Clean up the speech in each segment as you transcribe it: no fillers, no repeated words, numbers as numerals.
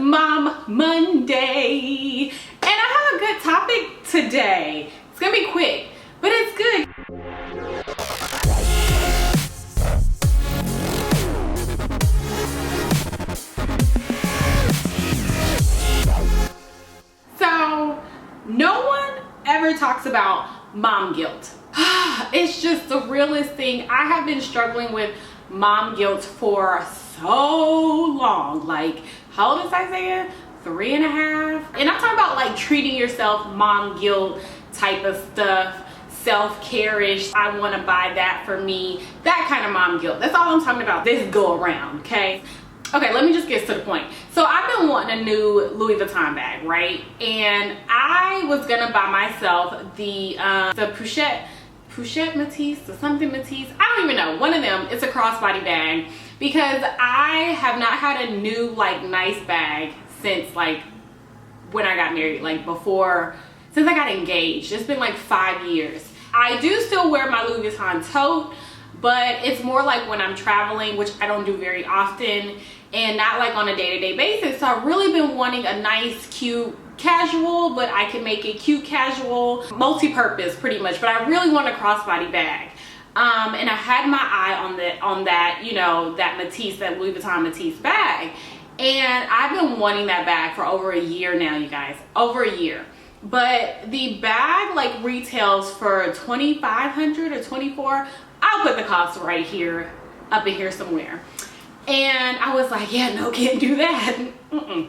Mom Monday, and I have a good topic today. It's gonna be quick, but it's good. So, no one ever talks about mom guilt. It's just the realest thing. I have been struggling with mom guilt for so long. Like, how old is Isaiah? 3.5. And I'm talking about like treating yourself mom guilt type of stuff, self-care-ish. I want to buy that for me, that kind of mom guilt. That's all I'm talking about this go around. Okay, let me just get to the point. So I've been wanting a new Louis Vuitton bag, right? And I was gonna buy myself the Pouchette Matisse or something Matisse. I don't even know, one of them. It's a crossbody bag because I have not had a new like nice bag since like when I got married, like before, since I got engaged. It's been like 5 years. I do still wear my Louis Vuitton tote, but it's more like when I'm traveling, which I don't do very often, and not like on a day-to-day basis. So I've really been wanting a nice, cute, casual, but I can make it cute, casual, multi-purpose pretty much. But I really want a crossbody bag. And I had my eye on that, you know, that Matisse, that Louis Vuitton Matisse bag. And I've been wanting that bag for over a year now, you guys, over a year. But the bag like retails for $2,500 or $24. I'll put the cost right here, up in here somewhere. And I was like, yeah, no, can't do that.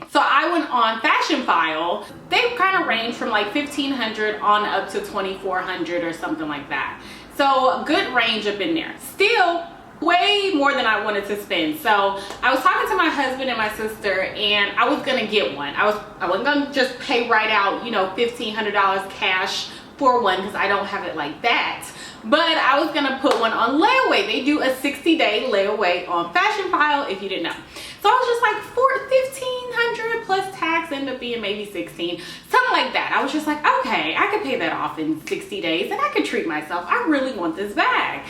So I went on Fashion File. They kind of range from like $1,500 on up to $2,400 or something like that. So a good range up in there. Still way more than I wanted to spend. So I was talking to my husband and my sister, and I was gonna get one. I wasn't gonna just pay right out, you know, $1,500 cash for one, because I don't have it like that. But I was gonna put one on layaway. They do a 60-day layaway on Fashion File, if you didn't know. So I was just like, $1,500 plus tax, ended up being maybe 16, something like that. I was just like, okay, I could pay that off in 60 days and I could treat myself. I really want this bag.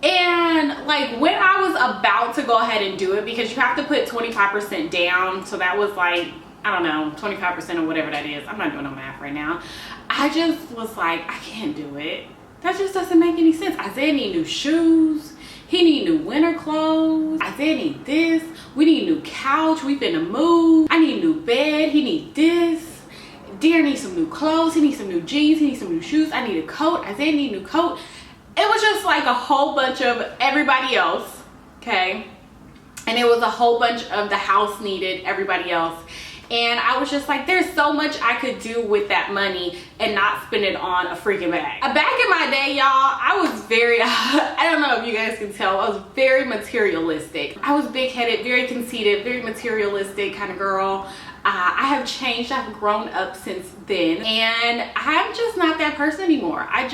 And like when I was about to go ahead and do it, because you have to put 25% down, so that was like, I don't know, 25% or whatever that is. I'm not doing no math right now. I just was like, I can't do it. That just doesn't make any sense. Isaiah need new shoes. He need new winter clothes. Isaiah need this. We need a new couch. We finna move. I need a new bed. He need this. Dear needs some new clothes. He needs some new jeans. He needs some new shoes. I need a coat. Isaiah need a new coat. It was just like a whole bunch of everybody else, okay? And it was a whole bunch of the house needed everybody else. And I was just like, there's so much I could do with that money and not spend it on a freaking bag. Back in my day, y'all, I was very, I don't know if you guys can tell, I was very materialistic. I was big-headed, very conceited, very materialistic kind of girl. I have changed, I've grown up since then, and I'm just not that person anymore. I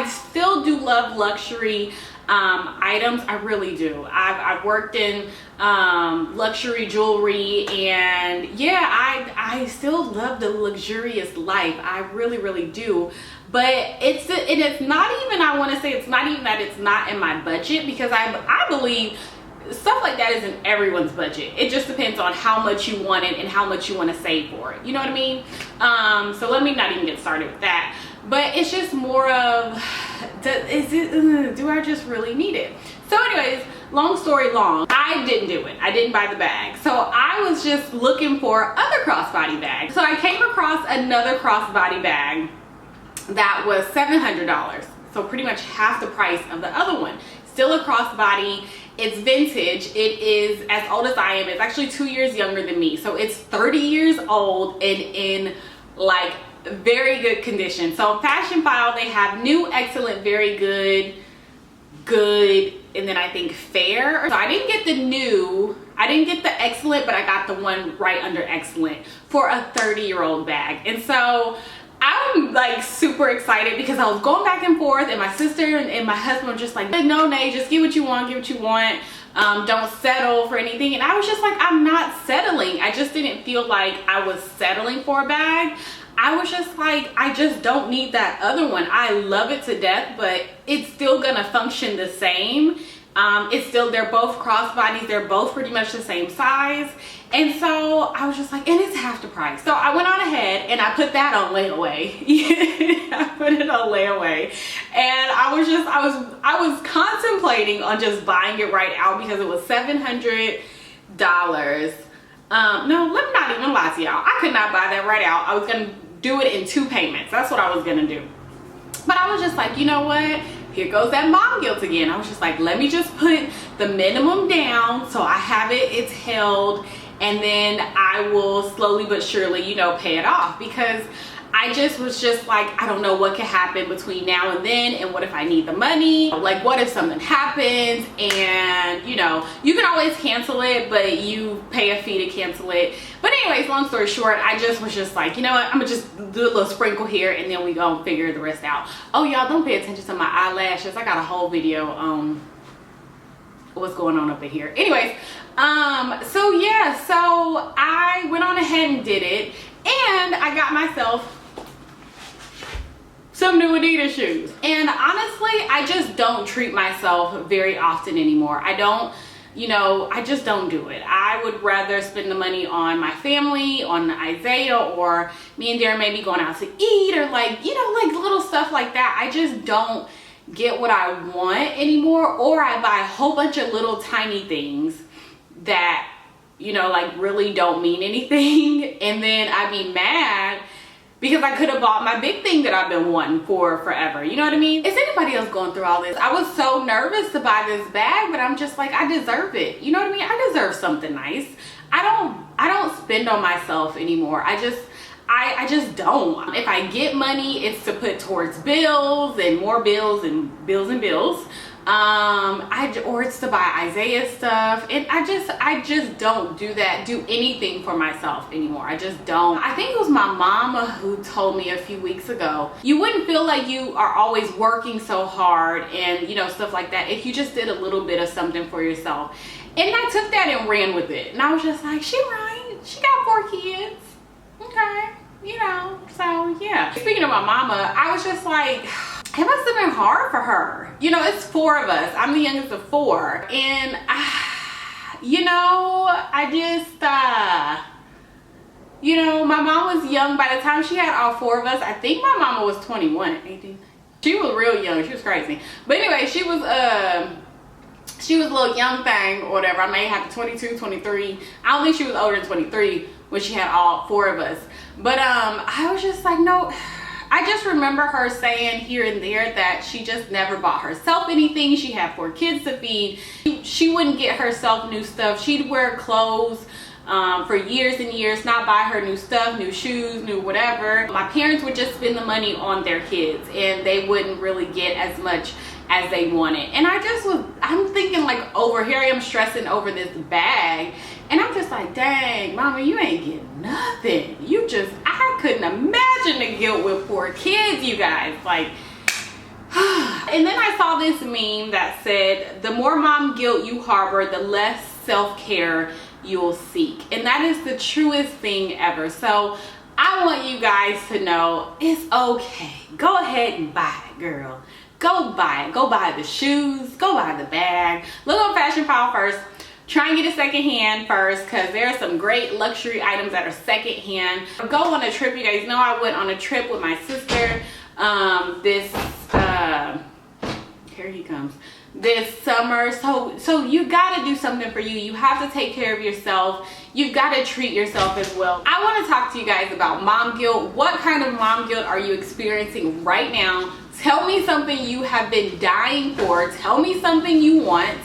still do love luxury items. I really do. I've worked in luxury jewelry, and yeah, I still love the luxurious life. I really do. But it's not even, I want to say, it's not even that it's not in my budget, because I believe stuff like that is in everyone's budget. It just depends on how much you want it and how much you want to save for it. You know what I mean? So let me not even get started with that. But it's just more of, do I just really need it? So anyways, long story long, I didn't do it. I didn't buy the bag. So I was just looking for other crossbody bags. So I came across another crossbody bag that was $700. So pretty much half the price of the other one. Still a crossbody. It's vintage. It is as old as I am. It's actually 2 years younger than me. So it's 30 years old and in like very good condition. So Fashion File, they have new, excellent, very good, and then I think fair. So I didn't get the new, I didn't get the excellent, but I got the one right under excellent for a 30-year-old bag. And so I'm like super excited, because I was going back and forth, and my sister and my husband were just like, no, Nay, just get what you want, don't settle for anything. And I was just like, I'm not settling. I just didn't feel like I was settling for a bag. I was just like, I just don't need that other one. I love it to death, but it's still gonna function the same. It's still, they're both crossbodies, they're both pretty much the same size. And so I was just like, and it's half the price. So I went on ahead and I put that on layaway. I put it on layaway. And I was contemplating on just buying it right out because it was $700. No, let me not even lie to y'all. I could not buy that right out. I was gonna do it in 2 payments. That's what I was gonna do. But I was just like, you know what? Here goes that mom guilt again. I was just like, let me just put the minimum down so I have it, it's held, and then I will slowly but surely, you know, pay it off. Because I just was just like, I don't know what could happen between now and then, and what if I need the money? Like, what if something happens and, you know, you can always cancel it, but you pay a fee to cancel it. But anyways, long story short, I just was just like, you know what, I'm gonna just do a little sprinkle here and then we gonna figure the rest out. Oh, y'all, don't pay attention to my eyelashes. I got a whole video on what's going on up in here. Anyways, so yeah, so I went on ahead and did it, and I got myself some new Adidas shoes. And honestly, I just don't treat myself very often anymore. I don't, you know, I just don't do it. I would rather spend the money on my family, on Isaiah, or me and Darren maybe going out to eat, or like, you know, like little stuff like that. I just don't get what I want anymore, or I buy a whole bunch of little tiny things that, you know, like really don't mean anything, and then I be mad because I could have bought my big thing that I've been wanting for forever. You know what I mean? Is anybody else going through all this? I was so nervous to buy this bag, but I'm just like, I deserve it. You know what I mean? I deserve something nice. I don't spend on myself anymore. I just don't. If I get money, it's to put towards bills and more bills and bills and bills. Or it's to buy Isaiah stuff. And I just don't do anything for myself anymore. I just don't. I think it was my mama who told me a few weeks ago, you wouldn't feel like you are always working so hard and, you know, stuff like that if you just did a little bit of something for yourself. And I took that and ran with it. And I was just like, she right. She got 4 kids. Okay. You know, so yeah. Speaking of my mama, I was just like, it must have been hard for her. You know, it's 4 of us. I'm the youngest of 4. And, you know, you know, my mom was young. By the time she had all 4 of us, I think my mama was 21, 18. She was real young. She was crazy. But anyway, she was a little young thing or whatever. I may have 22, 23. I don't think she was older than 23 when she had all 4 of us. But I was just like, no. I just remember her saying here and there that she just never bought herself anything. She had 4 kids to feed. She wouldn't get herself new stuff. She'd wear clothes for years and years, not buy her new stuff, new shoes, new whatever. My parents would just spend the money on their kids, and they wouldn't really get as much as they wanted. And I'm thinking like, over here I am stressing over this bag, and I'm just like, dang, mama, you ain't getting nothing. I couldn't imagine the guilt with 4 kids, you guys. Like, and then I saw this meme that said, the more mom guilt you harbor, the less self-care you'll seek. And that is the truest thing ever. So I want you guys to know it's okay. Go ahead and buy it, girl. Go buy it. Go buy the shoes. Go buy the bag. Look on Fashion File first. Try and get a secondhand first, because there are some great luxury items that are secondhand. Go on a trip. You guys know I went on a trip with my sister here he comes, this summer. So you gotta do something for you. You have to take care of yourself. You've got to treat yourself as well. I want to talk to you guys about mom guilt. What kind of mom guilt are you experiencing right now? Tell me something you have been dying for. Tell me something you want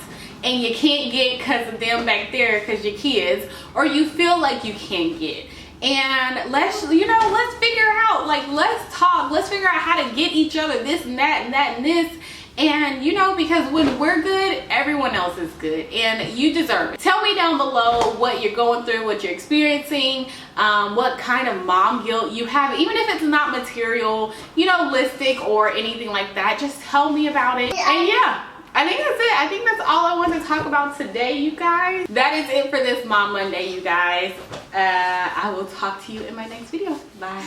and you can't get because of them back there, because your kids, or you feel like you can't get. And let's figure out, like, let's talk. Let's figure out how to get each other this and that and that and this. And you know, because when we're good, everyone else is good, and you deserve it. Tell me down below what you're going through, what you're experiencing, what kind of mom guilt you have, even if it's not materialistic or anything like that. Just tell me about it. And yeah, I think that's it. I think that's all I want to talk about today, you guys. That is it for this Mom Monday, you guys. I will talk to you in my next video. Bye.